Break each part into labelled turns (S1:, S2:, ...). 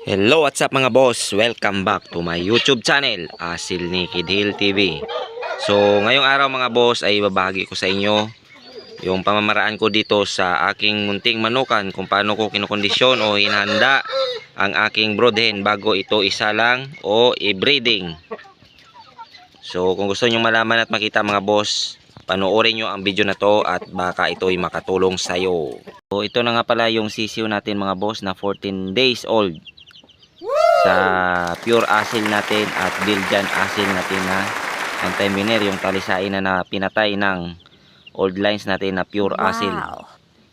S1: Hello, what's up mga boss? Welcome back to my YouTube channel, Asil ni Kid Hill TV. So, ngayong araw mga boss ay babahagi ko sa inyo yung pamamaraan ko dito sa aking munting manukan kung paano ko kinukondisyon o hinahanda ang aking broodhen bago ito isalang o i-breeding. So, kung gusto nyo malaman at makita mga boss, panoorin nyo ang video na to at baka ito ay makatulong sa'yo. So, ito na nga pala yung sisiw natin mga boss na 14 days old. Sa pure asil natin at Belgian asil natin na anti-miner, yung talisain na pinatay ng old lines natin na pure asil.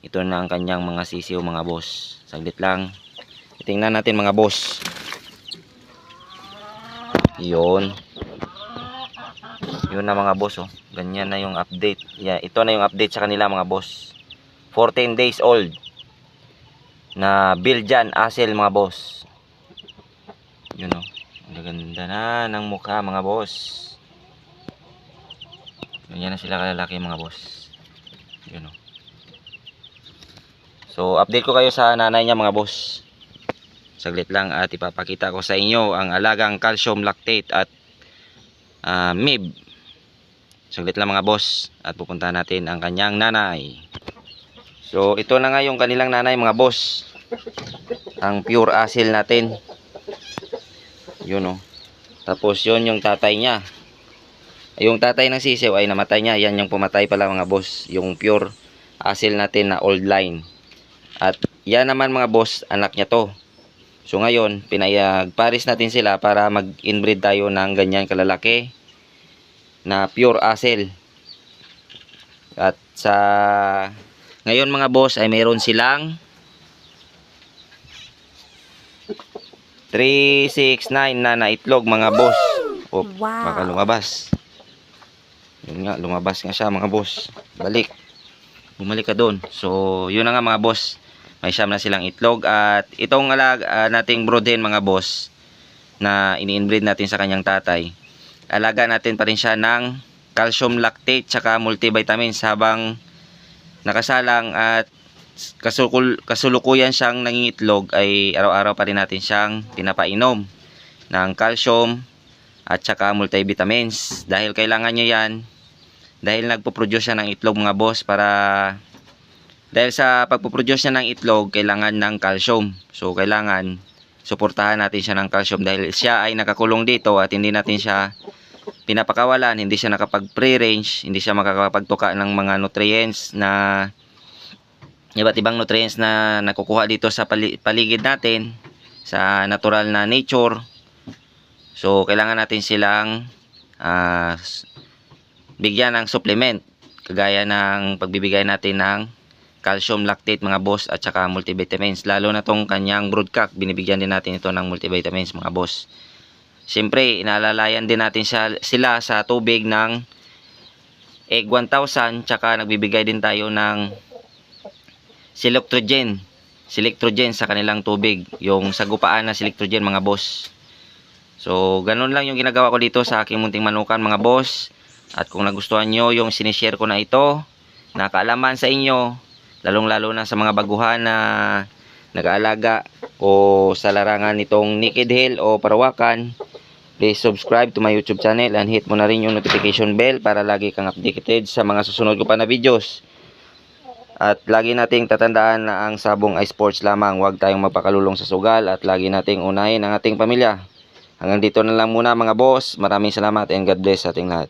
S1: Ito na ang kanyang mga sisiw mga boss. Saglit lang. Tingnan natin mga boss. Yun na mga boss, oh. Ganyan na yung update. Yeah, ito na yung update sa kanila mga boss. 14 days old na Belgian asil mga boss. Yun, oh. Ang ganda na ng mukha mga boss. Ganyan na sila kalalaki mga boss. Yun, oh. So update ko kayo sa nanay niya mga boss. Saglit lang at ipapakita ko sa inyo ang alagang calcium lactate at MIB. Saglit lang mga boss at pupuntahan natin ang kanyang nanay. So ito na nga yung kanilang nanay mga boss. Ang pure asil natin. Yun, oh. Tapos yun yung tatay niya. Yung tatay ng sisiw ay namatay niya. Yan yung pumatay pala mga boss. Yung pure asil natin na old line. At yan naman mga boss, anak niya to. So ngayon, pinayagparis natin sila para mag-inbreed tayo ng ganyan kalalaki na pure asil. At sa ngayon mga boss ay mayroon silang 369 na naitlog mga boss. Oh, wow. Baka lumabas. Yun nga, lumabas nga siya mga boss. Bumalik ka doon. So yun na nga mga boss, may siyam na silang itlog. At itong nating broodhen mga boss na ini-inbreed natin sa kanyang tatay, alaga natin pa rin siya ng calcium lactate tsaka multivitamins habang nakasalang. At kasulukuyan siyang nangingitlog ay araw-araw pa rin natin siyang pinapainom ng calcium at saka multivitamins dahil kailangan niya yan, dahil nagpo-produce siya ng itlog mga boss. Dahil sa pagpo-produce niya ng itlog kailangan ng calcium, so kailangan suportahan natin siya ng calcium dahil siya ay nakakulong dito at hindi natin siya pinapakawalan, hindi siya nakapag free range, hindi siya makakapagtuka ng mga nutrients na iba't ibang nutrients na nakukuha dito sa paligid natin sa natural na nature. So kailangan natin silang bigyan ng supplement kagaya ng pagbibigay natin ng calcium lactate mga boss at saka multivitamins. Lalo na tong kanyang broodcock, binibigyan din natin ito ng multivitamins mga boss. Siyempre inaalalayan din natin sila sa tubig ng egg 1000 tsaka nagbibigay din tayo ng selectrogen sa kanilang tubig, yung sagupaan na selectrogen mga boss. So ganun lang yung ginagawa ko dito sa aking munting manukan mga boss. At kung nagustuhan nyo yung sinishare ko na ito, nakaalaman sa inyo, lalong lalo na sa mga baguhan na nag-aalaga o sa larangan nitong Naked Hill o Parawakan, please subscribe to my YouTube channel and hit mo na rin yung notification bell para lagi kang updated sa mga susunod ko pa na videos. At lagi nating tatandaan na ang sabong ay sports lamang, huwag tayong magpakalulong sa sugal at lagi nating unahin ang ating pamilya. Hanggang dito na lang muna mga boss. Maraming salamat and God bless sa ating lahat.